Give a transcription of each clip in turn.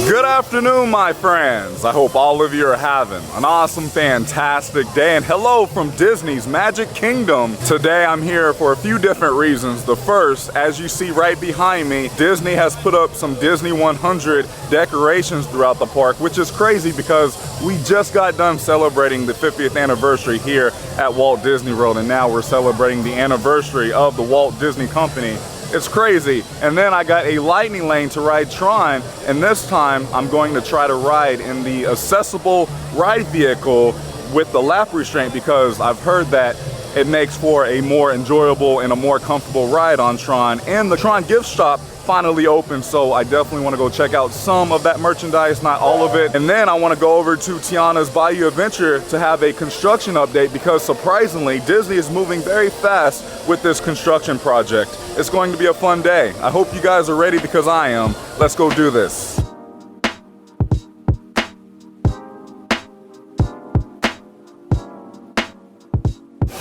Good afternoon, my friends. I hope all of you are having an awesome, fantastic day. And hello from Disney's Magic Kingdom. Today I'm here for a few different reasons. The first, as you see right behind me, Disney has put up some Disney 100 decorations throughout the park, which is crazy because we just got done celebrating the 50th anniversary here at Walt Disney World, and now we're celebrating the anniversary of the Walt Disney Company. It's crazy. And then I got a lightning lane to ride Tron, and this time I'm going to try to ride in the accessible ride vehicle with the lap restraint because I've heard that it makes for a more enjoyable and a more comfortable ride on Tron. And the Tron gift shop finally opened, so I definitely want to go check out some of that merchandise, not all of it. And then I want to go over to Tiana's Bayou Adventure to have a construction update because surprisingly, Disney is moving very fast with this construction project. It's going to be a fun day. I hope you guys are ready because I am. Let's go do this.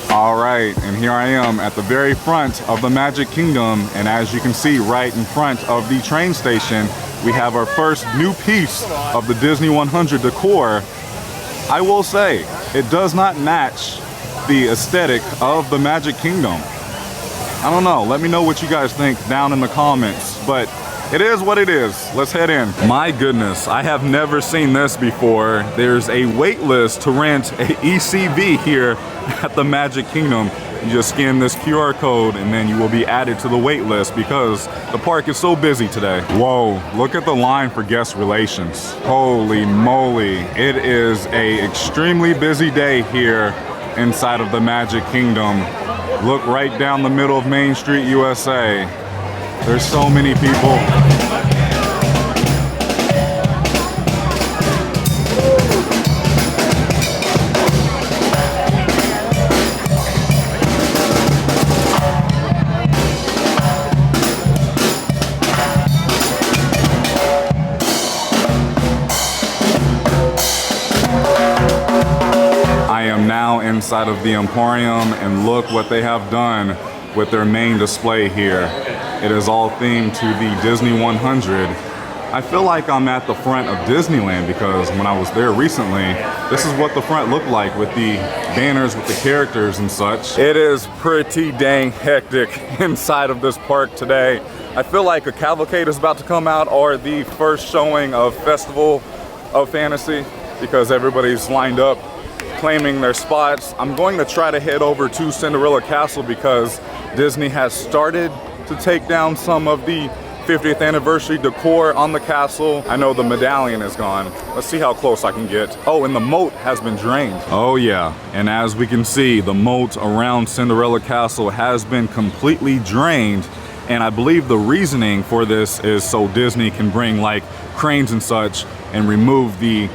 All right, and here I am at the very front of the Magic Kingdom, and as you can see right in front of the train station, we have our first new piece of the Disney 100 decor. I will say, it does not match the aesthetic of the Magic Kingdom. I don't know, let me know what you guys think down in the comments, but it is what it is. Let's head in. My goodness, I have never seen this before. There's a wait list to rent a ECV here at the Magic Kingdom. You just scan this QR code and then you will be added to the wait list because the park is so busy today. Whoa, look at the line for guest relations. Holy moly, it is a extremely busy day here inside of the Magic Kingdom. Look right down the middle of Main Street, USA. There's so many people. I am now inside of the Emporium, and look what they have done with their main display here. It is all themed to the Disney 100. I feel like I'm at the front of Disneyland because when I was there recently, this is what the front looked like with the banners with the characters and such. It is pretty dang hectic inside of this park today. I feel like a cavalcade is about to come out or the first showing of Festival of Fantasy because everybody's lined up claiming their spots. I'm going to try to head over to Cinderella Castle because Disney has started to take down some of the 50th anniversary decor on the castle. I know the medallion is gone. Let's see how close I can get. Oh, and the moat has been drained. Oh yeah, and as we can see, the moat around Cinderella Castle has been completely drained. And I believe the reasoning for this is so Disney can bring like cranes and such and remove the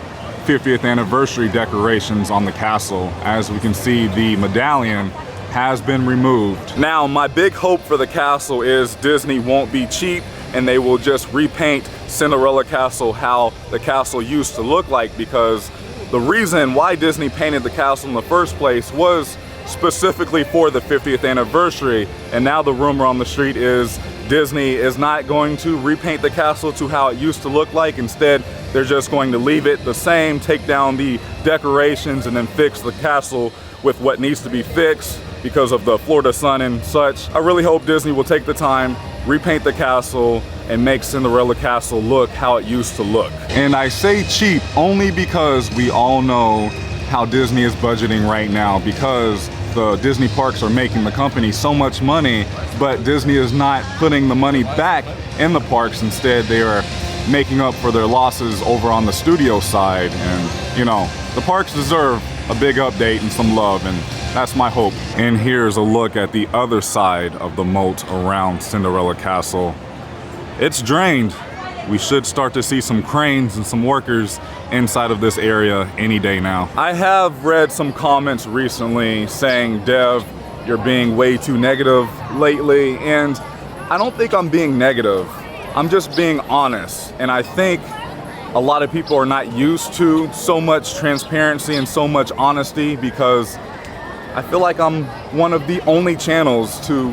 50th anniversary decorations on the castle. As we can see, the medallion has been removed. Now, my big hope for the castle is Disney won't be cheap and they will just repaint Cinderella Castle how the castle used to look like, because the reason why Disney painted the castle in the first place was specifically for the 50th anniversary. And now the rumor on the street is Disney is not going to repaint the castle to how it used to look like. Instead, they're just going to leave it the same, take down the decorations, and then fix the castle with what needs to be fixed because of the Florida sun and such. I really hope Disney will take the time, repaint the castle, and make Cinderella Castle look how it used to look. And I say cheap only because we all know how Disney is budgeting right now, because the Disney parks are making the company so much money, but Disney is not putting the money back in the parks. Instead, they are making up for their losses over on the studio side. And you know, the parks deserve a big update and some love, and that's my hope. And here's a look at the other side of the moat around Cinderella Castle. It's drained. We should start to see some cranes and some workers inside of this area any day now. I have read some comments recently saying, Dev, you're being way too negative lately, and I don't think I'm being negative. I'm just being honest, and I think a lot of people are not used to so much transparency and so much honesty, because I feel like I'm one of the only channels to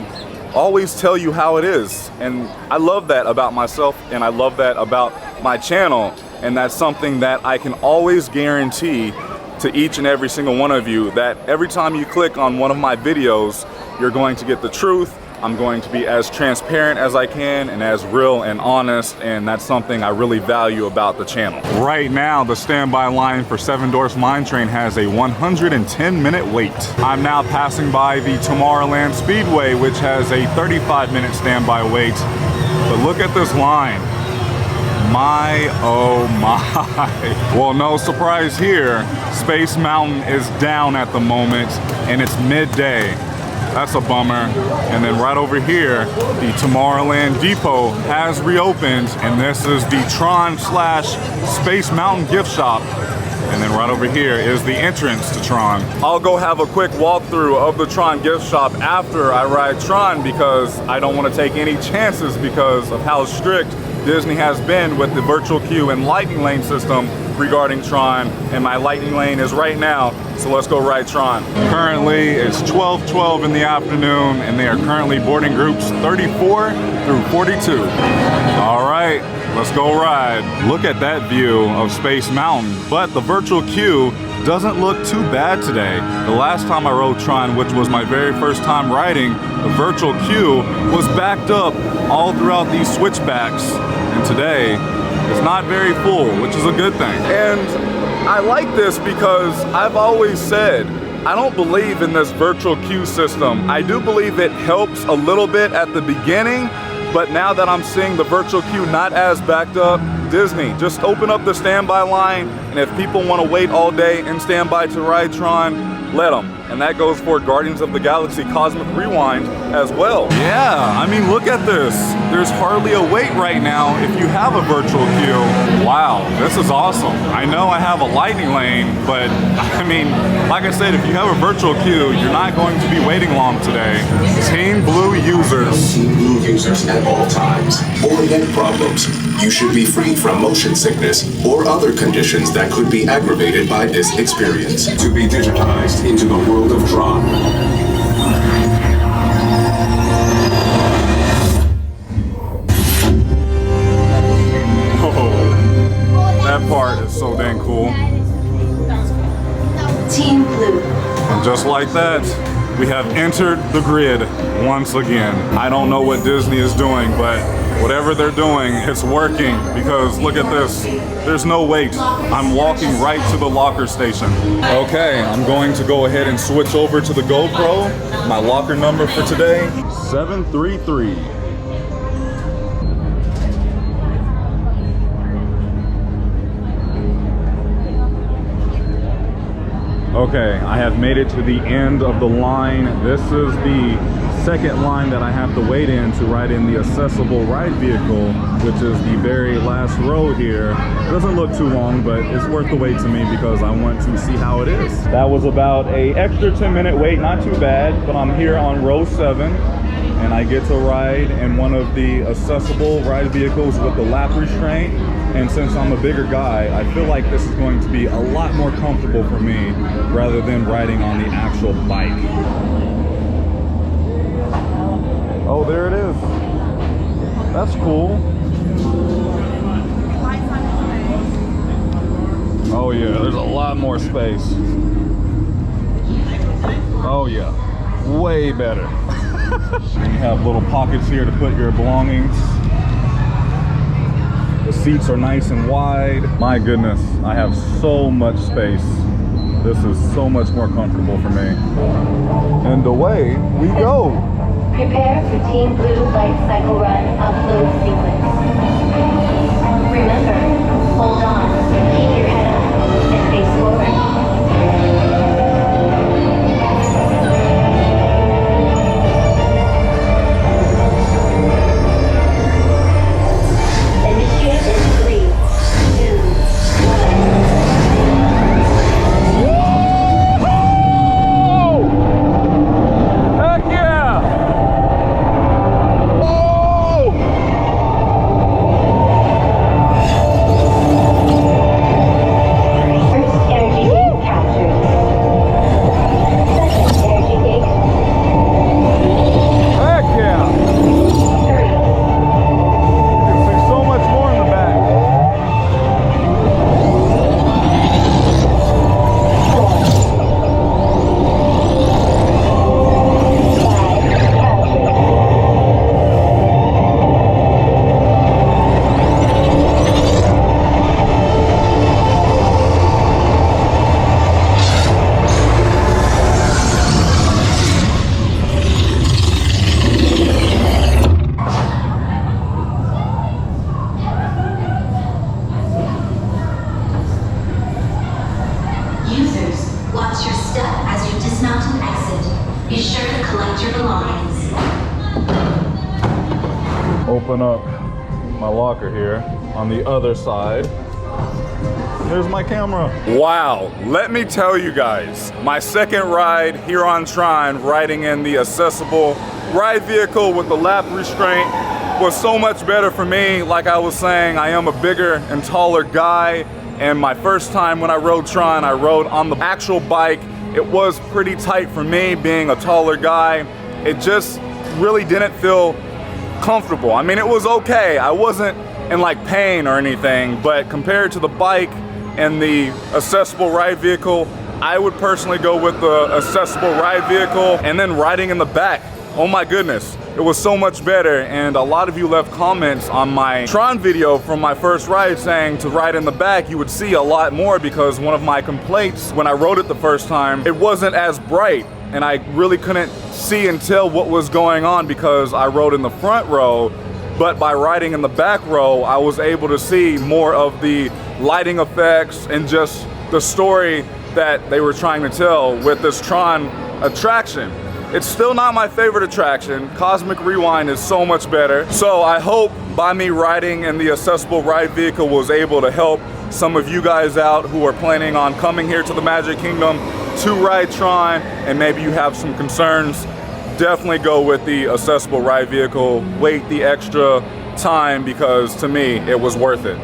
always tell you how it is. And I love that about myself, and I love that about my channel. And that's something that I can always guarantee to each and every single one of you, that every time you click on one of my videos, you're going to get the truth. I'm going to be as transparent as I can and as real and honest, and that's something I really value about the channel. Right now, the standby line for Seven Dwarfs Mine Train has a 110-minute wait. I'm now passing by the Tomorrowland Speedway, which has a 35-minute standby wait. But look at this line. My, oh my. Well, no surprise here. Space Mountain is down at the moment, and it's midday. That's a bummer. And then right over here, the Tomorrowland Depot has reopened, and this is the Tron / Space Mountain gift shop. And then right over here is the entrance to Tron. I'll go have a quick walkthrough of the Tron gift shop after I ride Tron, because I don't want to take any chances because of how strict Disney has been with the virtual queue and lightning lane system regarding Tron, and my lightning lane is right now, so let's go ride Tron. Currently, it's 12:12 in the afternoon, and they are currently boarding groups 34 through 42. All right, let's go ride. Look at that view of Space Mountain, but the virtual queue doesn't look too bad today. The last time I rode Tron, which was my very first time riding, the virtual queue was backed up all throughout these switchbacks, and today, it's not very full, which is a good thing. And I like this because I've always said, I don't believe in this virtual queue system. I do believe it helps a little bit at the beginning, but now that I'm seeing the virtual queue not as backed up, Disney, just open up the standby line, and if people want to wait all day in standby to ride Tron, let them. And that goes for Guardians of the Galaxy Cosmic Rewind as well. Yeah, I mean, look at this. There's hardly a wait right now if you have a virtual queue. Wow, this is awesome. I know I have a lightning lane, but I mean, like I said, if you have a virtual queue, you're not going to be waiting long today. Team Blue users. Team Blue users at all times. Or neck problems. You should be free from motion sickness or other conditions that could be aggravated by this experience. To be digitized into the world of Tron. Oh, that part is so dang cool. Team Blue. And just like that, we have entered the grid once again. I don't know what Disney is doing, but whatever they're doing, it's working, because look at this. There's no wait. I'm walking right to the locker station. Okay, I'm going to go ahead and switch over to the GoPro. My locker number for today, 733. Okay, I have made it to the end of the line. This is the second line that I have to wait in to ride in the accessible ride vehicle, which is the very last row here. It doesn't look too long, but it's worth the wait to me because I want to see how it is. That was about a extra 10-minute wait, not too bad, but I'm here on row 7. And I get to ride in one of the accessible ride vehicles with the lap restraint. And since I'm a bigger guy, I feel like this is going to be a lot more comfortable for me rather than riding on the actual bike. Oh, there it is. That's cool. Oh yeah, there's a lot more space. Oh yeah, way better. You have little pockets here to put your belongings. The seats are nice and wide. My goodness, I have so much space. This is so much more comfortable for me. And away we go. Prepare for Team Blue Light Cycle Run upload sequence. Remember, hold on, keep your head up, and face forward. open up my locker here on the other side. There's my camera. Wow, let me tell you guys, my second ride here on Tron, riding in the accessible ride vehicle with the lap restraint, was so much better for me. Like I was saying, I am a bigger and taller guy, and my first time when I rode Tron, I rode on the actual bike. It was pretty tight for me being a taller guy. It just really didn't feel comfortable. I mean, it was okay. I wasn't in like pain or anything, but compared to the bike and the accessible ride vehicle, I would personally go with the accessible ride vehicle. And then riding in the back, oh my goodness, it was so much better. And a lot of you left comments on my Tron video from my first ride saying to ride in the back you would see a lot more, because one of my complaints when I rode it the first time, it wasn't as bright and I really couldn't see and tell what was going on because I rode in the front row. But by riding in the back row, I was able to see more of the lighting effects and just the story that they were trying to tell with this Tron attraction. It's still not my favorite attraction. Cosmic Rewind is so much better. So I hope by me riding in the accessible ride vehicle was able to help some of you guys out who are planning on coming here to the Magic Kingdom to ride Tron, and maybe you have some concerns. Definitely go with the accessible ride vehicle. Wait the extra time, because to me, it was worth it.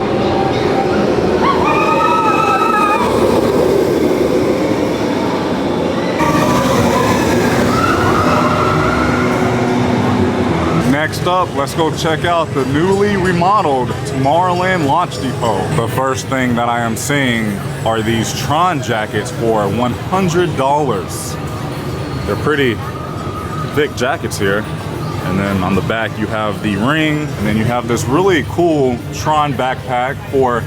Next up, let's go check out the newly remodeled Tomorrowland Launch Depot. The first thing that I am seeing are these Tron jackets for $100. They're pretty thick jackets here. And then on the back you have the ring, and then you have this really cool Tron backpack for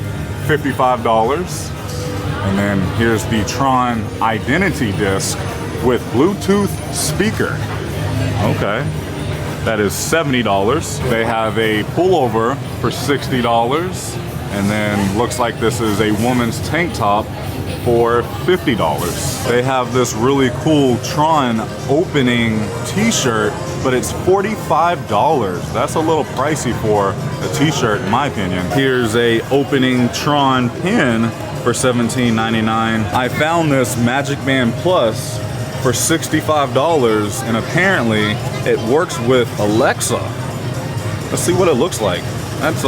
$55. And then here's the Tron Identity Disc with Bluetooth speaker. Okay. That is $70. They have a pullover for $60. And then looks like this is a woman's tank top for $50. They have this really cool Tron opening t-shirt, but it's $45. That's a little pricey for a t-shirt in my opinion. Here's a opening Tron pin for $17.99. I found this Magic Band Plus for $65, and apparently it works with Alexa. Let's see what it looks like. That's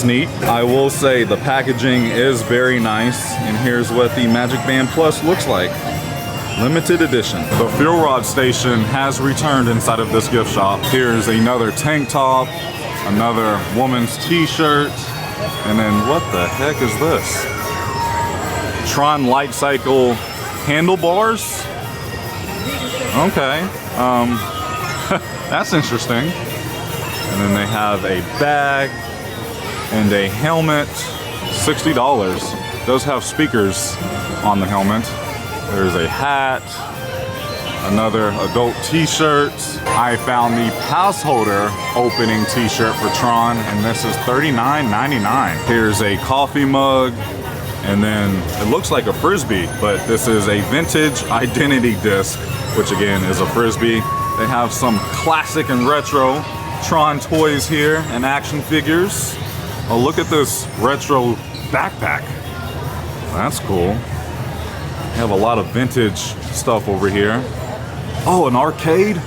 neat. I will say the packaging is very nice, and here's what the Magic Band Plus looks like. Limited edition. The fuel rod station has returned inside of this gift shop. Here's another tank top, another woman's t-shirt, and then what the heck is this? Tron Light Cycle handlebars? Okay, that's interesting. And then they have a bag and a helmet, $60. Does have speakers on the helmet. There's a hat, another adult t-shirt. I found the pass holder opening t-shirt for Tron, and this is $39.99. Here's a coffee mug, and then it looks like a Frisbee, but this is a vintage identity disc, which again is a Frisbee. They have some classic and retro Tron toys here and action figures. Oh, look at this retro backpack. That's cool. They have a lot of vintage stuff over here. Oh, an arcade?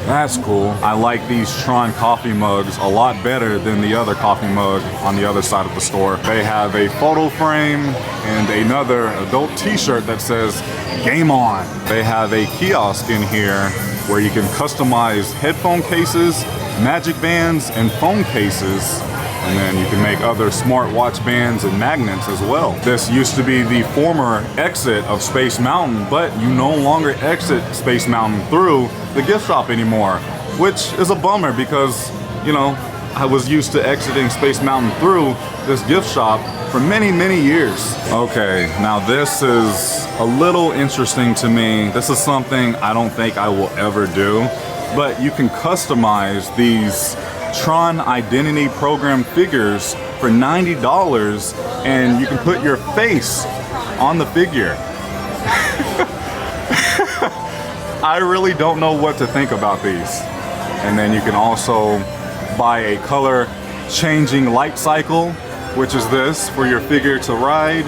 That's cool. I like these Tron coffee mugs a lot better than the other coffee mug on the other side of the store. They have a photo frame and another adult t-shirt that says Game On. They have a kiosk in here where you can customize headphone cases, magic bands, and phone cases. And then you can make other smartwatch bands and magnets as well. This used to be the former exit of Space Mountain, but you no longer exit Space Mountain through the gift shop anymore, which is a bummer because, you know, I was used to exiting Space Mountain through this gift shop for many, many years. Okay, now this is a little interesting to me. This is something I don't think I will ever do, but you can customize these Tron Identity Program figures for $90, and you can put your face on the figure. I really don't know what to think about these. And then you can also buy a color changing light cycle, which is this for your figure to ride.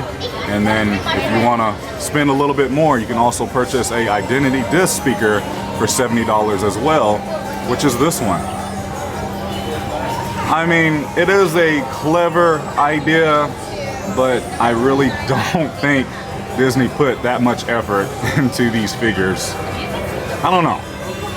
And then if you want to spend a little bit more, you can also purchase a identity disc speaker for $70 as well, which is this one. I mean, it is a clever idea, but I really don't think Disney put that much effort into these figures. I don't know.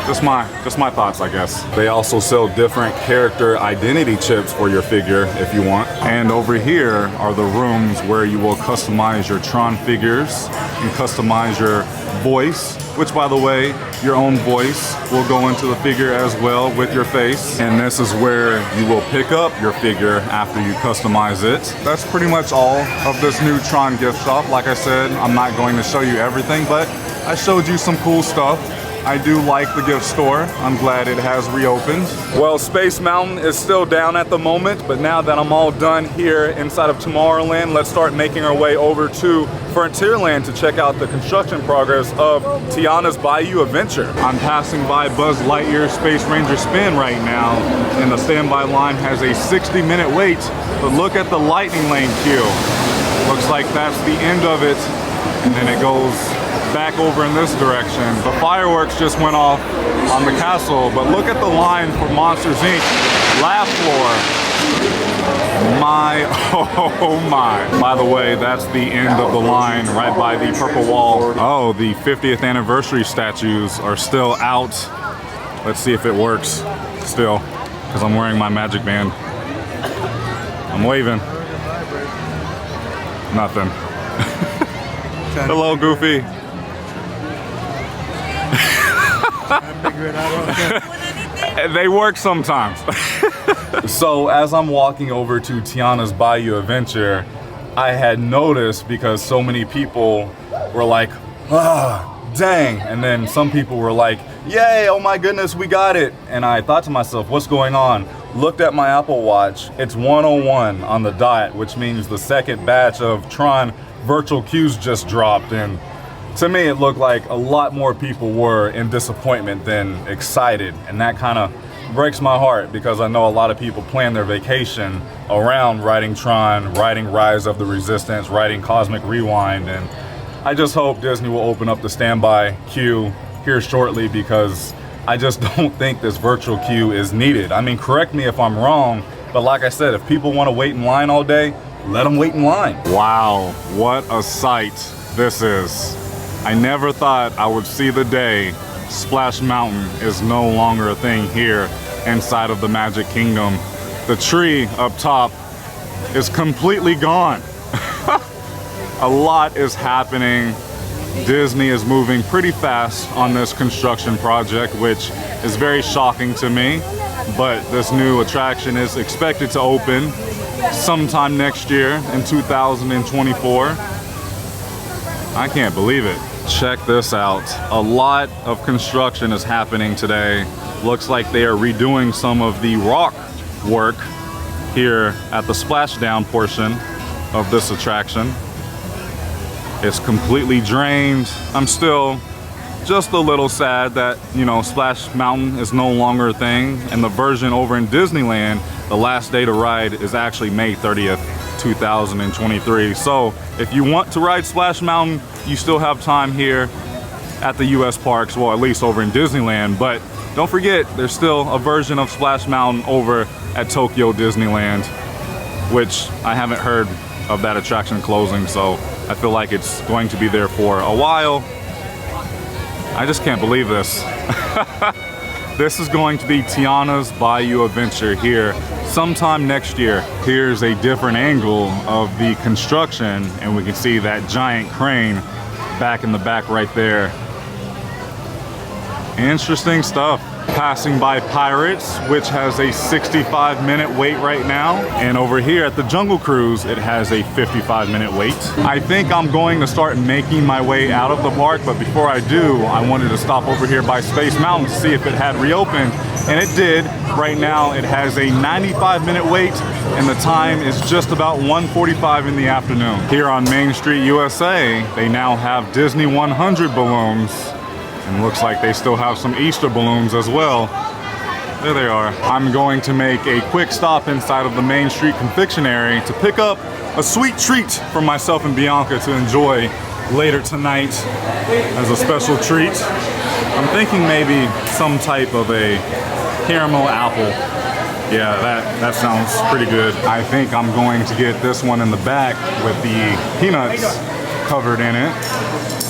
Just my thoughts, I guess. They also sell different character identity chips for your figure if you want. And over here are the rooms where you will customize your Tron figures and customize your voice, which, by the way, your own voice will go into the figure as well with your face. And this is where you will pick up your figure after you customize it. That's pretty much all of this new Tron gift shop. Like I said, I'm not going to show you everything, but I showed you some cool stuff. I do like the gift store. I'm glad it has reopened. Well, Space Mountain is still down at the moment, but now that I'm all done here inside of Tomorrowland, let's start making our way over to Frontierland to check out the construction progress of Tiana's Bayou Adventure. I'm passing by Buzz Lightyear's Space Ranger Spin right now, and the standby line has a 60-minute wait, but look at the lightning lane queue. Looks like that's the end of it, and then it goes back over in this direction. The fireworks just went off on the castle, but look at the line for Monsters Inc. Laugh Floor. My, oh my. By the way, that's the end of the line right by the purple wall. Oh, the 50th anniversary statues are still out. Let's see if it works still, because I'm wearing my magic band. I'm waving. Nothing. Hello, Goofy. They work sometimes. So as I'm walking over to Tiana's Bayou Adventure, I had noticed, because so many people were like, ah, dang. And then some people were like, yay, oh my goodness, we got it. And I thought to myself, what's going on? Looked at my Apple Watch. It's 1:01 on the dot, which means the second batch of Tron virtual queues just dropped. And to me, it looked like a lot more people were in disappointment than excited. And that kind of breaks my heart, because I know a lot of people plan their vacation around riding Tron, riding Rise of the Resistance, riding Cosmic Rewind. And I just hope Disney will open up the standby queue here shortly, because I just don't think this virtual queue is needed. I mean, correct me if I'm wrong, but like I said, if people want to wait in line all day, let them wait in line. Wow, what a sight this is. I never thought I would see the day Splash Mountain is no longer a thing here inside of the Magic Kingdom. The tree up top is completely gone. A lot is happening. Disney is moving pretty fast on this construction project, which is very shocking to me. But this new attraction is expected to open sometime next year in 2024. I can't believe it. Check this out. A lot of construction is happening today. Looks like they are redoing some of the rock work here at the splashdown portion of this attraction. It's completely drained. I'm still just a little sad that, you know, Splash Mountain is no longer a thing. And the version over in Disneyland, the last day to ride is actually May 30th, 2023. So if you want to ride Splash Mountain, you still have time here at the US parks, well, at least over in Disneyland. But don't forget, there's still a version of Splash Mountain over at Tokyo Disneyland, which I haven't heard of that attraction closing, so I feel like it's going to be there for a while. I just can't believe this. This is going to be Tiana's Bayou Adventure here sometime next year. Here's a different angle of the construction, and we can see that giant crane back in the back right there. Interesting stuff. Passing by Pirates, which has a 65-minute wait right now. And over here at the Jungle Cruise, it has a 55-minute wait. I think I'm going to start making my way out of the park, but before I do, I wanted to stop over here by Space Mountain to see if it had reopened, and it did. Right now, it has a 95-minute wait, and the time is just about 1:45 in the afternoon. Here on Main Street, USA, they now have Disney 100 balloons. And looks like they still have some Easter balloons as well. There they are. I'm going to make a quick stop inside of the Main Street confectionery to pick up a sweet treat for myself and Bianca to enjoy later tonight as a special treat. I'm thinking maybe some type of a caramel apple. Yeah, that sounds pretty good. I think I'm going to get this one in the back with the peanuts covered in it.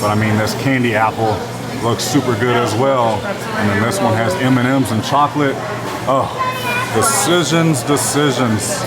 But I mean, this candy apple looks super good as well. And then this one has M&Ms and chocolate. Oh, decisions.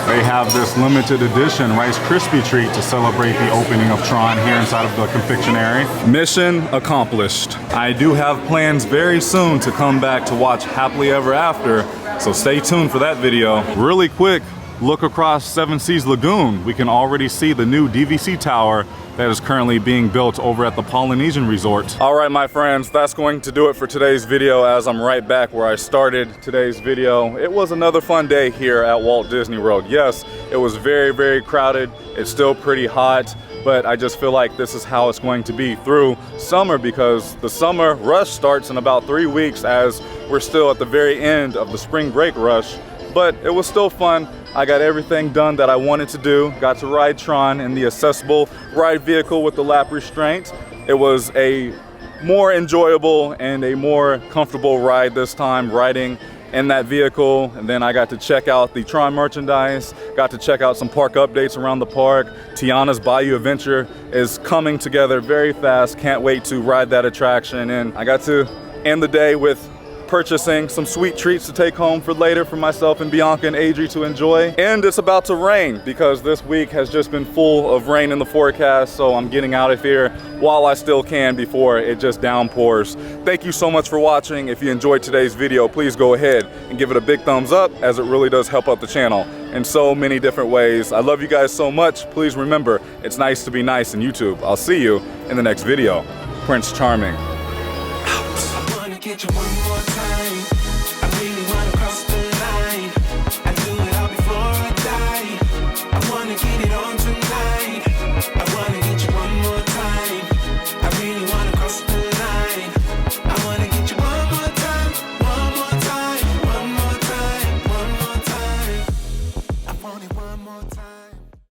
They have this limited edition Rice Krispie treat to celebrate the opening of Tron here inside of the confectionery. Mission accomplished. I do have plans very soon to come back to watch Happily Ever After, so stay tuned for that video. Really quick, look across Seven Seas Lagoon. We can already see the new DVC tower that is currently being built over at the Polynesian Resort. All right, my friends, that's going to do it for today's video as I'm right back where I started today's video. It was another fun day here at Walt Disney World. Yes, it was very, very crowded. It's still pretty hot, but I just feel like this is how it's going to be through summer because the summer rush starts in about 3 weeks as we're still at the very end of the spring break rush. But it was still fun. I got everything done that I wanted to do. Got to ride Tron in the accessible ride vehicle with the lap restraint. It was a more enjoyable and a more comfortable ride this time, riding in that vehicle. And then I got to check out the Tron merchandise, got to check out some park updates around the park. Tiana's Bayou adventure is coming together very fast. Can't wait to ride that attraction. And I got to end the day with purchasing some sweet treats to take home for later for myself and Bianca and Adri to enjoy. And it's about to rain because this week has just been full of rain in the forecast, so I'm getting out of here while I still can before it just downpours. Thank you so much for watching. If you enjoyed today's video, please go ahead and give it a big thumbs up as it really does help out the channel in so many different ways. I love you guys so much. Please remember, it's nice to be nice in YouTube. I'll see you in the next video. Prince Charming. Out.